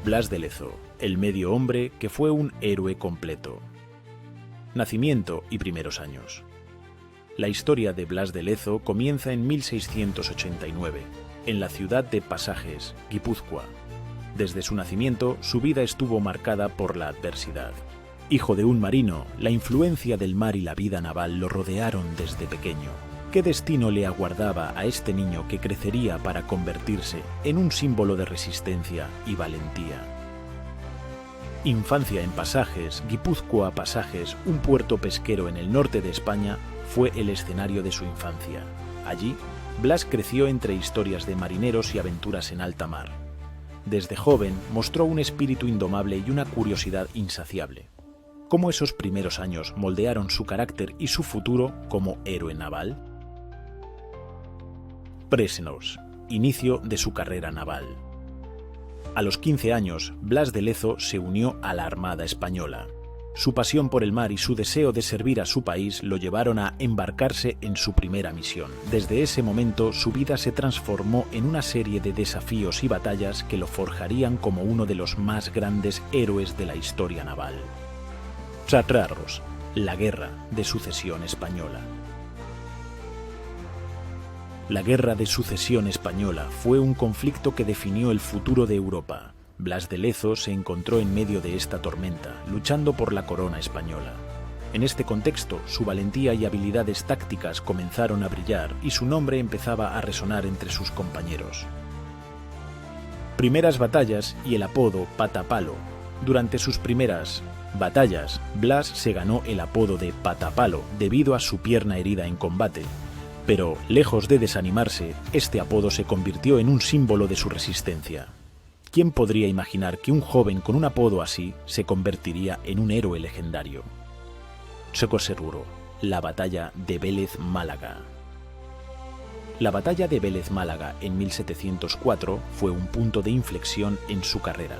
Blas de Lezo, el medio hombre que fue un héroe completo. Nacimiento y primeros años. La historia de Blas de Lezo comienza en 1689, en la ciudad de Pasajes, Guipúzcoa. Desde su nacimiento, su vida estuvo marcada por la adversidad. Hijo de un marino, la influencia del mar y la vida naval lo rodearon desde pequeño. ¿Qué destino le aguardaba a este niño que crecería para convertirse en un símbolo de resistencia y valentía? Infancia en Pasajes, Guipúzcoa Pasajes, un puerto pesquero en el norte de España, fue el escenario de su infancia. Allí, Blas creció entre historias de marineros y aventuras en alta mar. Desde joven mostró un espíritu indomable y una curiosidad insaciable. ¿Cómo esos primeros años moldearon su carácter y su futuro como héroe naval? Présenos, inicio de su carrera naval. A los 15 años, Blas de Lezo se unió a la Armada Española. Su pasión por el mar y su deseo de servir a su país lo llevaron a embarcarse en su primera misión. Desde ese momento, su vida se transformó en una serie de desafíos y batallas que lo forjarían como uno de los más grandes héroes de la historia naval. Tratraros, la Guerra de Sucesión Española. La Guerra de Sucesión Española fue un conflicto que definió el futuro de Europa. Blas de Lezo se encontró en medio de esta tormenta, luchando por la corona española. En este contexto, su valentía y habilidades tácticas comenzaron a brillar y su nombre empezaba a resonar entre sus compañeros. Primeras batallas y el apodo Patapalo. Durante sus primeras batallas, Blas se ganó el apodo de Patapalo debido a su pierna herida en combate. Pero, lejos de desanimarse, este apodo se convirtió en un símbolo de su resistencia. ¿Quién podría imaginar que un joven con un apodo así se convertiría en un héroe legendario? Choco seguro, la batalla de Vélez-Málaga. La batalla de Vélez-Málaga en 1704 fue un punto de inflexión en su carrera.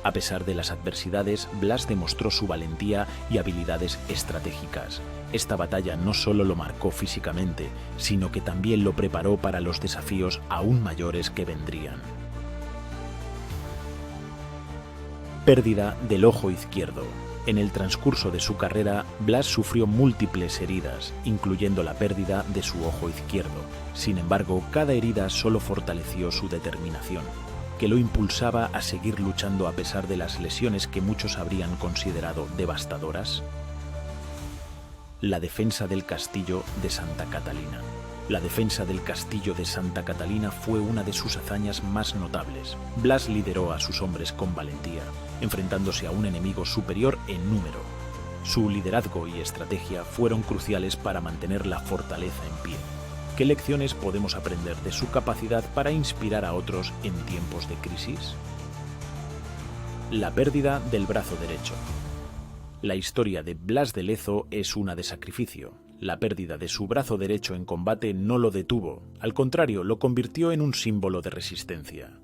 A pesar de las adversidades, Blas demostró su valentía y habilidades estratégicas. Esta batalla no solo lo marcó físicamente, sino que también lo preparó para los desafíos aún mayores que vendrían. Pérdida del ojo izquierdo. En el transcurso de su carrera, Blas sufrió múltiples heridas, incluyendo la pérdida de su ojo izquierdo. Sin embargo, cada herida solo fortaleció su determinación, que lo impulsaba a seguir luchando a pesar de las lesiones que muchos habrían considerado devastadoras. La defensa del castillo de Santa Catalina. La defensa del castillo de Santa Catalina fue una de sus hazañas más notables. Blas lideró a sus hombres con valentía, enfrentándose a un enemigo superior en número. Su liderazgo y estrategia fueron cruciales para mantener la fortaleza en pie. ¿Qué lecciones podemos aprender de su capacidad para inspirar a otros en tiempos de crisis? La pérdida del brazo derecho. La historia de Blas de Lezo es una de sacrificio. La pérdida de su brazo derecho en combate no lo detuvo, al contrario, lo convirtió en un símbolo de resistencia.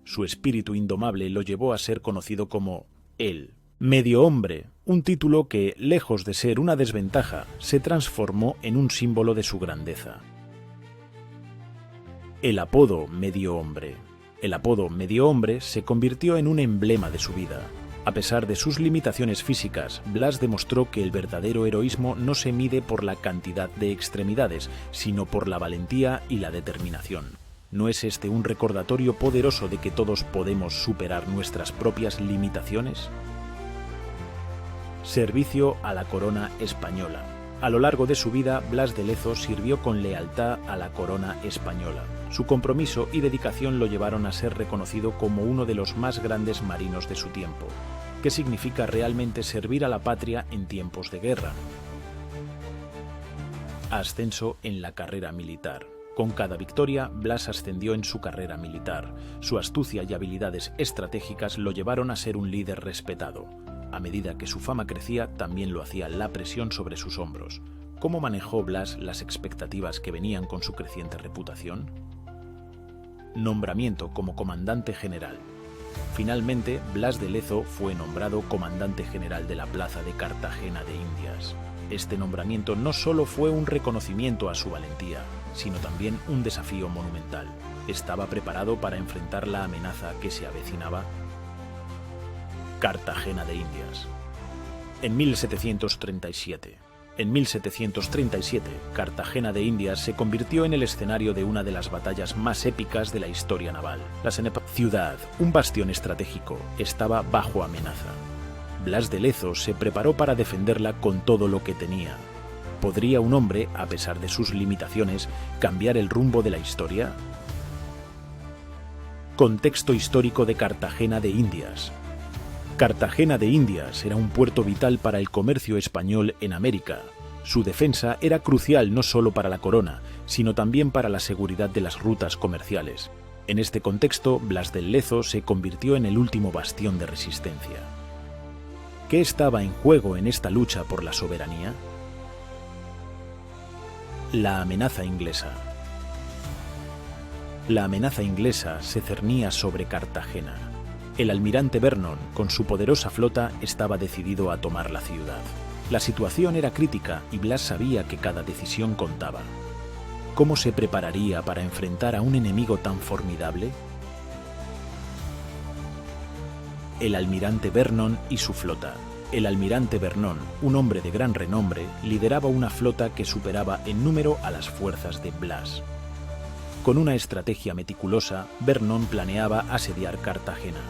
Su espíritu indomable lo llevó a ser conocido como el medio hombre, un título que, lejos de ser una desventaja, se transformó en un símbolo de su grandeza. El apodo medio hombre. El apodo medio hombre se convirtió en un emblema de su vida. A pesar de sus limitaciones físicas, Blas demostró que el verdadero heroísmo no se mide por la cantidad de extremidades, sino por la valentía y la determinación. ¿No es este un recordatorio poderoso de que todos podemos superar nuestras propias limitaciones? Servicio a la corona española. A lo largo de su vida, Blas de Lezo sirvió con lealtad a la corona española. Su compromiso y dedicación lo llevaron a ser reconocido como uno de los más grandes marinos de su tiempo. ¿Qué significa realmente servir a la patria en tiempos de guerra? Ascenso en la carrera militar. Con cada victoria, Blas ascendió en su carrera militar. Su astucia y habilidades estratégicas lo llevaron a ser un líder respetado. A medida que su fama crecía, también lo hacía la presión sobre sus hombros. ¿Cómo manejó Blas las expectativas que venían con su creciente reputación? Nombramiento como comandante general. Finalmente, Blas de Lezo fue nombrado comandante general de la plaza de Cartagena de Indias. Este nombramiento no solo fue un reconocimiento a su valentía, sino también un desafío monumental. ¿Estaba preparado para enfrentar la amenaza que se avecinaba? Cartagena de Indias. En 1737. En 1737, Cartagena de Indias se convirtió en el escenario de una de las batallas más épicas de la historia naval. La ciudad, un bastión estratégico, estaba bajo amenaza. Blas de Lezo se preparó para defenderla con todo lo que tenía. ¿Podría un hombre, a pesar de sus limitaciones, cambiar el rumbo de la historia? Contexto histórico de Cartagena de Indias. Cartagena de Indias era un puerto vital para el comercio español en América. Su defensa era crucial no solo para la corona, sino también para la seguridad de las rutas comerciales. En este contexto, Blas de Lezo se convirtió en el último bastión de resistencia. ¿Qué estaba en juego en esta lucha por la soberanía? La amenaza inglesa. La amenaza inglesa se cernía sobre Cartagena. El almirante Vernon, con su poderosa flota, estaba decidido a tomar la ciudad. La situación era crítica y Blas sabía que cada decisión contaba. ¿Cómo se prepararía para enfrentar a un enemigo tan formidable? El almirante Vernon y su flota. El almirante Vernon, un hombre de gran renombre, lideraba una flota que superaba en número a las fuerzas de Blas. Con una estrategia meticulosa, Vernon planeaba asediar Cartagena.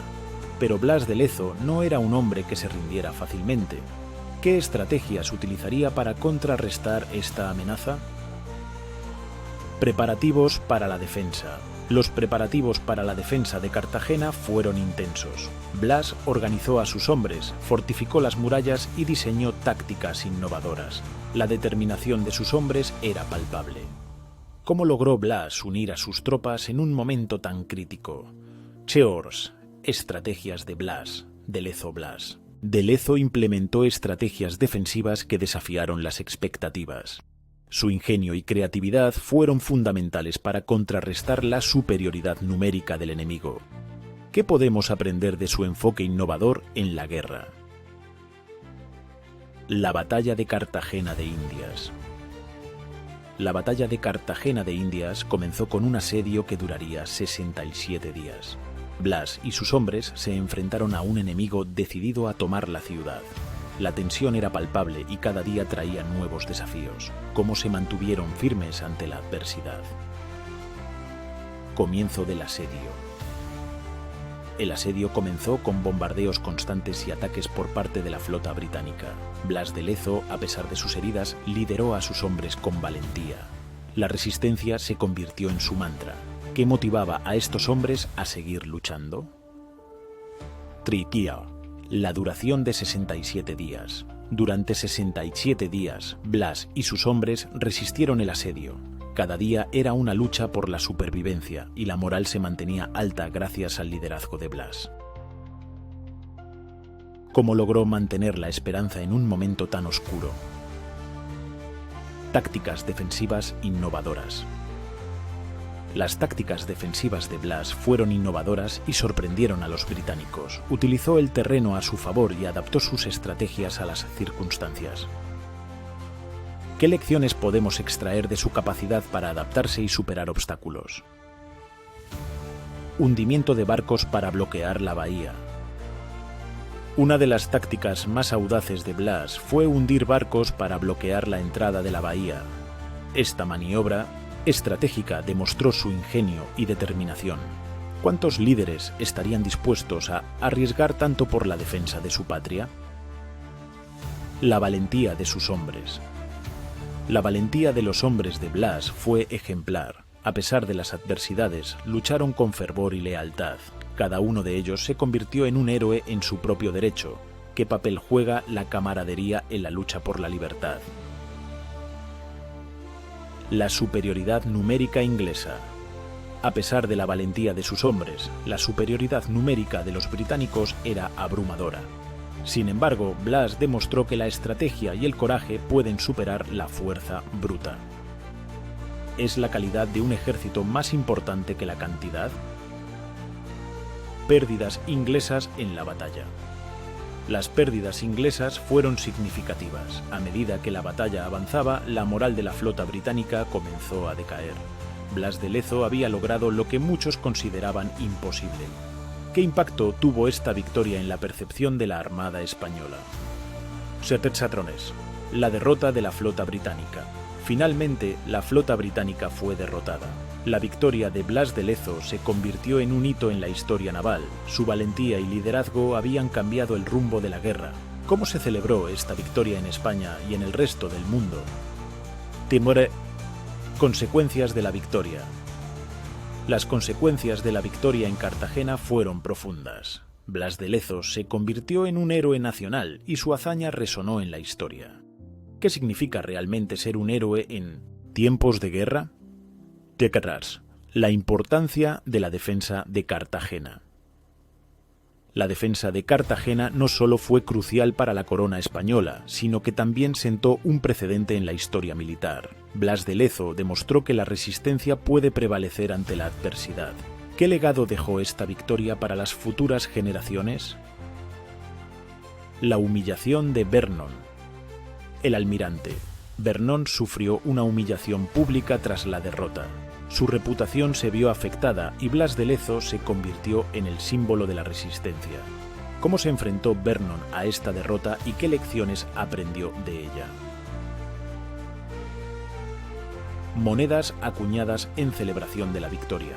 Pero Blas de Lezo no era un hombre que se rindiera fácilmente. ¿Qué estrategias utilizaría para contrarrestar esta amenaza? Preparativos para la defensa. Los preparativos para la defensa de Cartagena fueron intensos. Blas organizó a sus hombres, fortificó las murallas y diseñó tácticas innovadoras. La determinación de sus hombres era palpable. ¿Cómo logró Blas unir a sus tropas en un momento tan crítico? Cheors. Estrategias de Blas. De Lezo Blas. De Lezo implementó estrategias defensivas que desafiaron las expectativas. Su ingenio y creatividad fueron fundamentales para contrarrestar la superioridad numérica del enemigo. ¿Qué podemos aprender de su enfoque innovador en la guerra? La batalla de Cartagena de Indias. La batalla de Cartagena de Indias comenzó con un asedio que duraría 67 días. Blas y sus hombres se enfrentaron a un enemigo decidido a tomar la ciudad. La tensión era palpable y cada día traía nuevos desafíos. ¿Cómo se mantuvieron firmes ante la adversidad? Comienzo del asedio. El asedio comenzó con bombardeos constantes y ataques por parte de la flota británica. Blas de Lezo, a pesar de sus heridas, lideró a sus hombres con valentía. La resistencia se convirtió en su mantra. ¿Qué motivaba a estos hombres a seguir luchando? Triquia. La duración de 67 días. Durante 67 días, Blas y sus hombres resistieron el asedio. Cada día era una lucha por la supervivencia y la moral se mantenía alta gracias al liderazgo de Blas. ¿Cómo logró mantener la esperanza en un momento tan oscuro? Tácticas defensivas innovadoras. Las tácticas defensivas de Blas fueron innovadoras y sorprendieron a los británicos. Utilizó el terreno a su favor y adaptó sus estrategias a las circunstancias. ¿Qué lecciones podemos extraer de su capacidad para adaptarse y superar obstáculos? Hundimiento de barcos para bloquear la bahía. Una de las tácticas más audaces de Blas fue hundir barcos para bloquear la entrada de la bahía. Esta maniobra estratégica demostró su ingenio y determinación. ¿Cuántos líderes estarían dispuestos a arriesgar tanto por la defensa de su patria? La valentía de sus hombres. La valentía de los hombres de Blas fue ejemplar. A pesar de las adversidades, lucharon con fervor y lealtad. Cada uno de ellos se convirtió en un héroe en su propio derecho. ¿Qué papel juega la camaradería en la lucha por la libertad? La superioridad numérica inglesa. A pesar de la valentía de sus hombres, la superioridad numérica de los británicos era abrumadora. Sin embargo, Blas demostró que la estrategia y el coraje pueden superar la fuerza bruta. ¿Es la calidad de un ejército más importante que la cantidad? Pérdidas inglesas en la batalla. Las pérdidas inglesas fueron significativas. A medida que la batalla avanzaba, la moral de la flota británica comenzó a decaer. Blas de Lezo había logrado lo que muchos consideraban imposible: ¿Qué impacto tuvo esta victoria en la percepción de la Armada española? Patrones. La derrota de la flota británica. Finalmente, la flota británica fue derrotada. La victoria de Blas de Lezo se convirtió en un hito en la historia naval. Su valentía y liderazgo habían cambiado el rumbo de la guerra. ¿Cómo se celebró esta victoria en España y en el resto del mundo? Consecuencias de la victoria. Las consecuencias de la victoria en Cartagena fueron profundas. Blas de Lezo se convirtió en un héroe nacional y su hazaña resonó en la historia. ¿Qué significa realmente ser un héroe en tiempos de guerra? La importancia de la defensa de Cartagena. La defensa de Cartagena no solo fue crucial para la corona española, sino que también sentó un precedente en la historia militar. Blas de Lezo demostró que la resistencia puede prevalecer ante la adversidad. ¿Qué legado dejó esta victoria para las futuras generaciones? La humillación de Vernon. El almirante. Vernon sufrió una humillación pública tras la derrota. Su reputación se vio afectada y Blas de Lezo se convirtió en el símbolo de la resistencia. ¿Cómo se enfrentó Vernon a esta derrota y qué lecciones aprendió de ella? Monedas acuñadas en celebración de la victoria.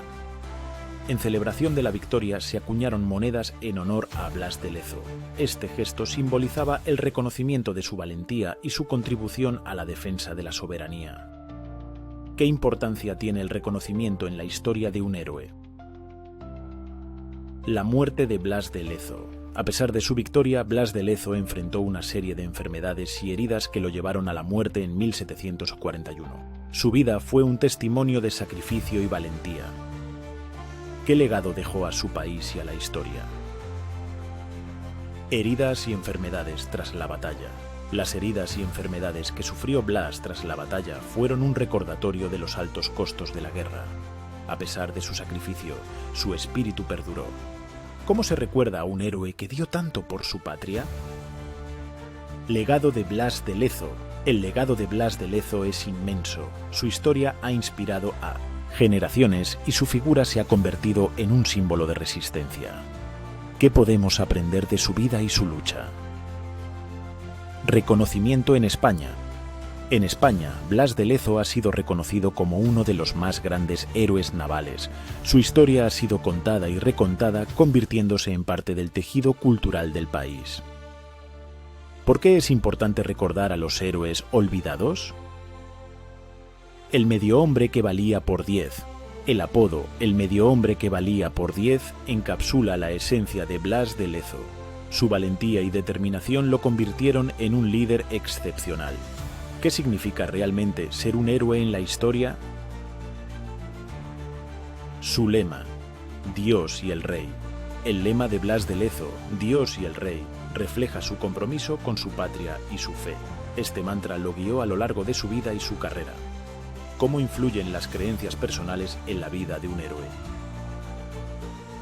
En celebración de la victoria se acuñaron monedas en honor a Blas de Lezo. Este gesto simbolizaba el reconocimiento de su valentía y su contribución a la defensa de la soberanía. ¿Qué importancia tiene el reconocimiento en la historia de un héroe? La muerte de Blas de Lezo. A pesar de su victoria, Blas de Lezo enfrentó una serie de enfermedades y heridas que lo llevaron a la muerte en 1741. Su vida fue un testimonio de sacrificio y valentía. ¿Qué legado dejó a su país y a la historia? Heridas y enfermedades tras la batalla. Las heridas y enfermedades que sufrió Blas tras la batalla fueron un recordatorio de los altos costos de la guerra. A pesar de su sacrificio, su espíritu perduró. ¿Cómo se recuerda a un héroe que dio tanto por su patria? Legado de Blas de Lezo. El legado de Blas de Lezo es inmenso. Su historia ha inspirado a generaciones y su figura se ha convertido en un símbolo de resistencia. ¿Qué podemos aprender de su vida y su lucha? Reconocimiento en España. En España, Blas de Lezo ha sido reconocido como uno de los más grandes héroes navales. Su historia ha sido contada y recontada, convirtiéndose en parte del tejido cultural del país. ¿Por qué es importante recordar a los héroes olvidados? El medio hombre que valía por 10. El apodo «El medio hombre que valía por 10» encapsula la esencia de Blas de Lezo. Su valentía y determinación lo convirtieron en un líder excepcional. ¿Qué significa realmente ser un héroe en la historia? Su lema, Dios y el Rey. El lema de Blas de Lezo, Dios y el Rey, refleja su compromiso con su patria y su fe. Este mantra lo guió a lo largo de su vida y su carrera. ¿Cómo influyen las creencias personales en la vida de un héroe?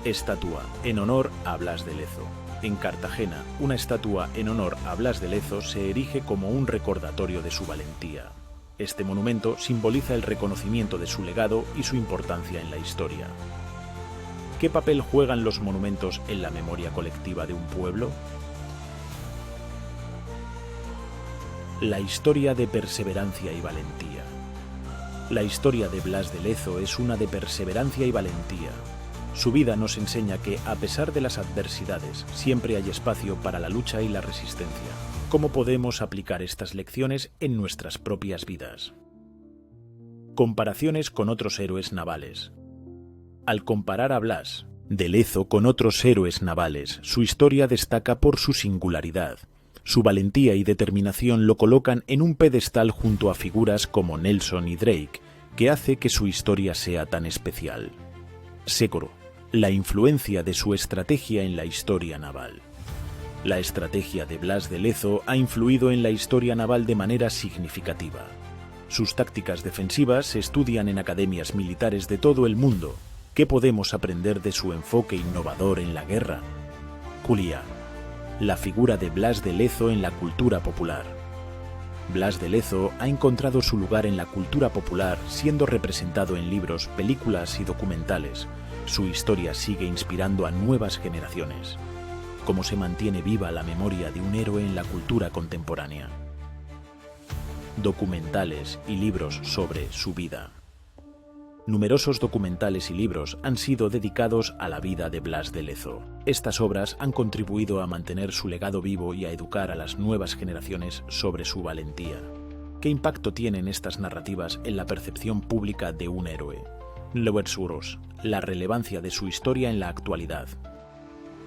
Estatua en honor a Blas de Lezo. En Cartagena, una estatua en honor a Blas de Lezo se erige como un recordatorio de su valentía. Este monumento simboliza el reconocimiento de su legado y su importancia en la historia. ¿Qué papel juegan los monumentos en la memoria colectiva de un pueblo? La historia de perseverancia y valentía. La historia de Blas de Lezo es una de perseverancia y valentía. Su vida nos enseña que, a pesar de las adversidades, siempre hay espacio para la lucha y la resistencia. ¿Cómo podemos aplicar estas lecciones en nuestras propias vidas? Comparaciones con otros héroes navales. Al comparar a Blas de Lezo con otros héroes navales, su historia destaca por su singularidad. Su valentía y determinación lo colocan en un pedestal junto a figuras como Nelson y Drake, que hace que su historia sea tan especial. Sécoro. La influencia de su estrategia en la historia naval. La estrategia de Blas de Lezo ha influido en la historia naval de manera significativa. Sus tácticas defensivas se estudian en academias militares de todo el mundo. ¿Qué podemos aprender de su enfoque innovador en la guerra? Culia. La figura de Blas de Lezo en la cultura popular. Blas de Lezo ha encontrado su lugar en la cultura popular, siendo representado en libros, películas y documentales. Su historia sigue inspirando a nuevas generaciones. ¿Cómo se mantiene viva la memoria de un héroe en la cultura contemporánea? Documentales y libros sobre su vida. Numerosos documentales y libros han sido dedicados a la vida de Blas de Lezo. Estas obras han contribuido a mantener su legado vivo y a educar a las nuevas generaciones sobre su valentía. ¿Qué impacto tienen estas narrativas en la percepción pública de un héroe? L'Ouverture, la relevancia de su historia en la actualidad.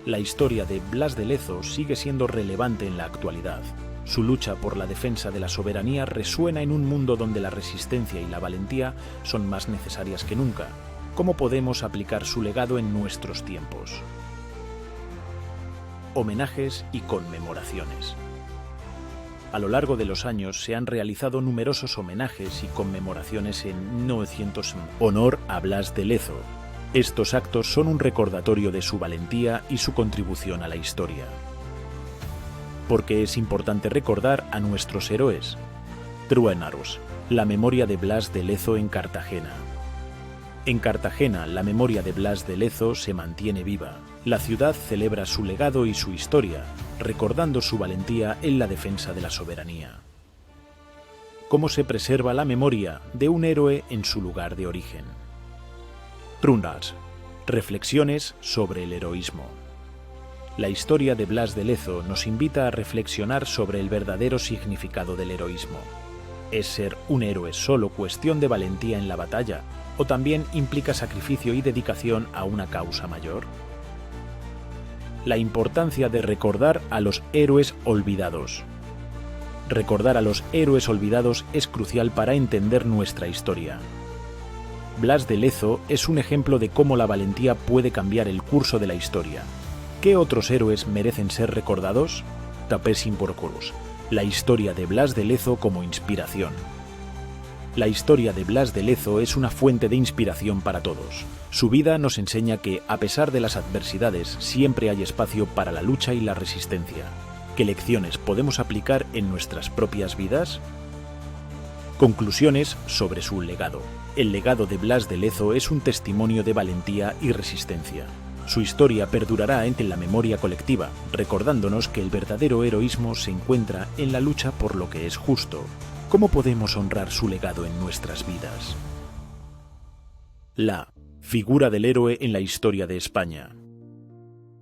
La historia de Blas de Lezo sigue siendo relevante en la actualidad. Su lucha por la defensa de la soberanía resuena en un mundo donde la resistencia y la valentía son más necesarias que nunca. ¿Cómo podemos aplicar su legado en nuestros tiempos? Homenajes y conmemoraciones. A lo largo de los años se han realizado numerosos homenajes y conmemoraciones en 1900 en honor a Blas de Lezo. Estos actos son un recordatorio de su valentía y su contribución a la historia. ¿Por qué es importante recordar a nuestros héroes? Truenaros, la memoria de Blas de Lezo en Cartagena. En Cartagena, la memoria de Blas de Lezo se mantiene viva. La ciudad celebra su legado y su historia, recordando su valentía en la defensa de la soberanía. ¿Cómo se preserva la memoria de un héroe en su lugar de origen? Truenaros, reflexiones sobre el heroísmo. La historia de Blas de Lezo nos invita a reflexionar sobre el verdadero significado del heroísmo. ¿Es ser un héroe solo cuestión de valentía en la batalla, o también implica sacrificio y dedicación a una causa mayor? La importancia de recordar a los héroes olvidados. Recordar a los héroes olvidados es crucial para entender nuestra historia. Blas de Lezo es un ejemplo de cómo la valentía puede cambiar el curso de la historia. ¿Qué otros héroes merecen ser recordados? Tapesin Porcorus, la historia de Blas de Lezo como inspiración. La historia de Blas de Lezo es una fuente de inspiración para todos. Su vida nos enseña que, a pesar de las adversidades, siempre hay espacio para la lucha y la resistencia. ¿Qué lecciones podemos aplicar en nuestras propias vidas? Conclusiones sobre su legado. El legado de Blas de Lezo es un testimonio de valentía y resistencia. Su historia perdurará en la memoria colectiva, recordándonos que el verdadero heroísmo se encuentra en la lucha por lo que es justo. ¿Cómo podemos honrar su legado en nuestras vidas? La figura del héroe en la historia de España.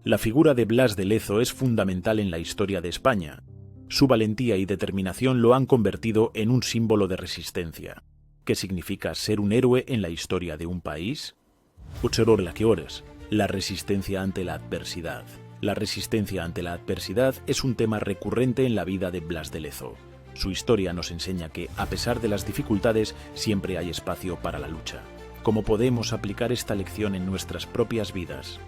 La figura de Blas de Lezo es fundamental en la historia de España. Su valentía y determinación lo han convertido en un símbolo de resistencia. ¿Qué significa ser un héroe en la historia de un país? La resistencia ante la adversidad. La resistencia ante la adversidad es un tema recurrente en la vida de Blas de Lezo. Su historia nos enseña que, a pesar de las dificultades, siempre hay espacio para la lucha. ¿Cómo podemos aplicar esta lección en nuestras propias vidas?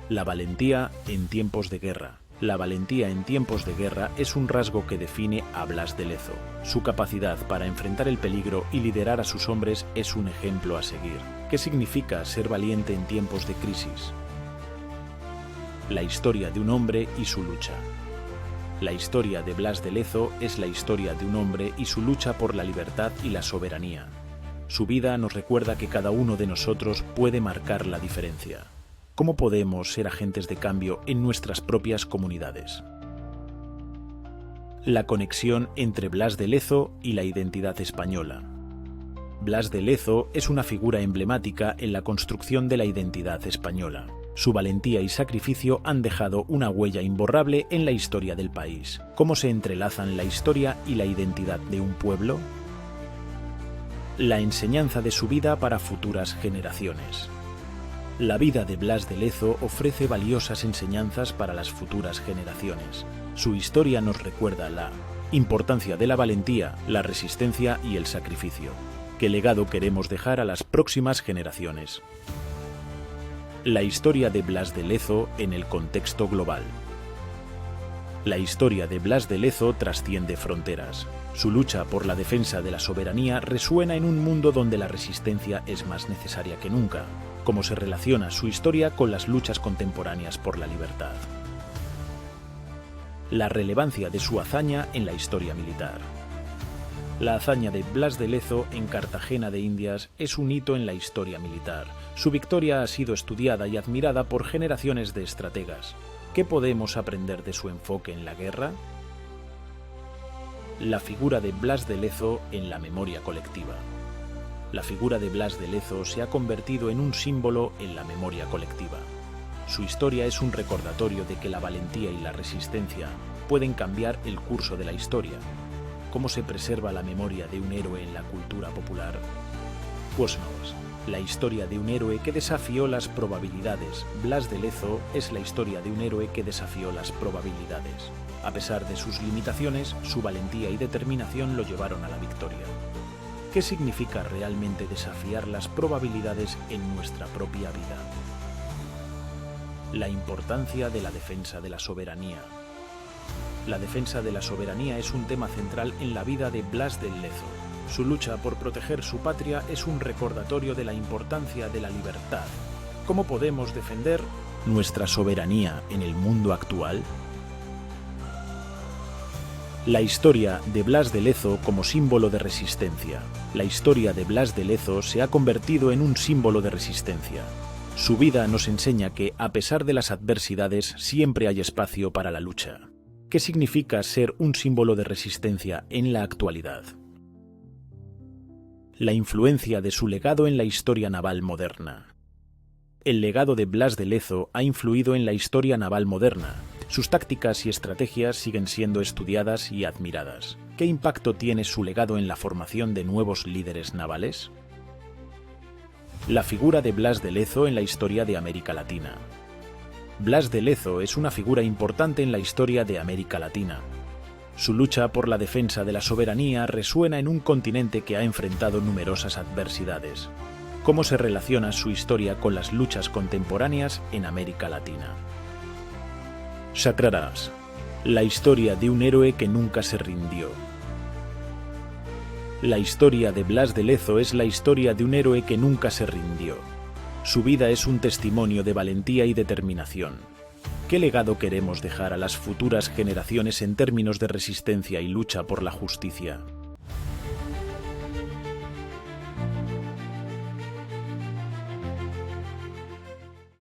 La valentía en tiempos de guerra. La valentía en tiempos de guerra es un rasgo que define a Blas de Lezo. Su capacidad para enfrentar el peligro y liderar a sus hombres es un ejemplo a seguir. ¿Qué significa ser valiente en tiempos de crisis? La historia de un hombre y su lucha. La historia de Blas de Lezo es la historia de un hombre y su lucha por la libertad y la soberanía. Su vida nos recuerda que cada uno de nosotros puede marcar la diferencia. ¿Cómo podemos ser agentes de cambio en nuestras propias comunidades? La conexión entre Blas de Lezo y la identidad española. Blas de Lezo es una figura emblemática en la construcción de la identidad española. Su valentía y sacrificio han dejado una huella imborrable en la historia del país. ¿Cómo se entrelazan la historia y la identidad de un pueblo? La enseñanza de su vida para futuras generaciones. La vida de Blas de Lezo ofrece valiosas enseñanzas para las futuras generaciones. Su historia nos recuerda la importancia de la valentía, la resistencia y el sacrificio. ¿Qué legado queremos dejar a las próximas generaciones? La historia de Blas de Lezo en el contexto global. La historia de Blas de Lezo trasciende fronteras. Su lucha por la defensa de la soberanía resuena en un mundo donde la resistencia es más necesaria que nunca. ¿Cómo se relaciona su historia con las luchas contemporáneas por la libertad? La relevancia de su hazaña en la historia militar. La hazaña de Blas de Lezo en Cartagena de Indias es un hito en la historia militar. Su victoria ha sido estudiada y admirada por generaciones de estrategas. ¿Qué podemos aprender de su enfoque en la guerra? La figura de Blas de Lezo en la memoria colectiva. La figura de Blas de Lezo se ha convertido en un símbolo en la memoria colectiva. Su historia es un recordatorio de que la valentía y la resistencia pueden cambiar el curso de la historia. ¿Cómo se preserva la memoria de un héroe en la cultura popular? Pues no, la historia de un héroe que desafió las probabilidades. Blas de Lezo es la historia de un héroe que desafió las probabilidades. A pesar de sus limitaciones, su valentía y determinación lo llevaron a la victoria. ¿Qué significa realmente desafiar las probabilidades en nuestra propia vida? La importancia de la defensa de la soberanía. La defensa de la soberanía es un tema central en la vida de Blas de Lezo. Su lucha por proteger su patria es un recordatorio de la importancia de la libertad. ¿Cómo podemos defender nuestra soberanía en el mundo actual? La historia de Blas de Lezo como símbolo de resistencia. La historia de Blas de Lezo se ha convertido en un símbolo de resistencia. Su vida nos enseña que, a pesar de las adversidades, siempre hay espacio para la lucha. ¿Qué significa ser un símbolo de resistencia en la actualidad? La influencia de su legado en la historia naval moderna. El legado de Blas de Lezo ha influido en la historia naval moderna. Sus tácticas y estrategias siguen siendo estudiadas y admiradas. ¿Qué impacto tiene su legado en la formación de nuevos líderes navales? La figura de Blas de Lezo en la historia de América Latina. Blas de Lezo es una figura importante en la historia de América Latina. Su lucha por la defensa de la soberanía resuena en un continente que ha enfrentado numerosas adversidades. ¿Cómo se relaciona su historia con las luchas contemporáneas en América Latina? Satyagraha, la historia de un héroe que nunca se rindió. La historia de Blas de Lezo es la historia de un héroe que nunca se rindió. Su vida es un testimonio de valentía y determinación. ¿Qué legado queremos dejar a las futuras generaciones en términos de resistencia y lucha por la justicia?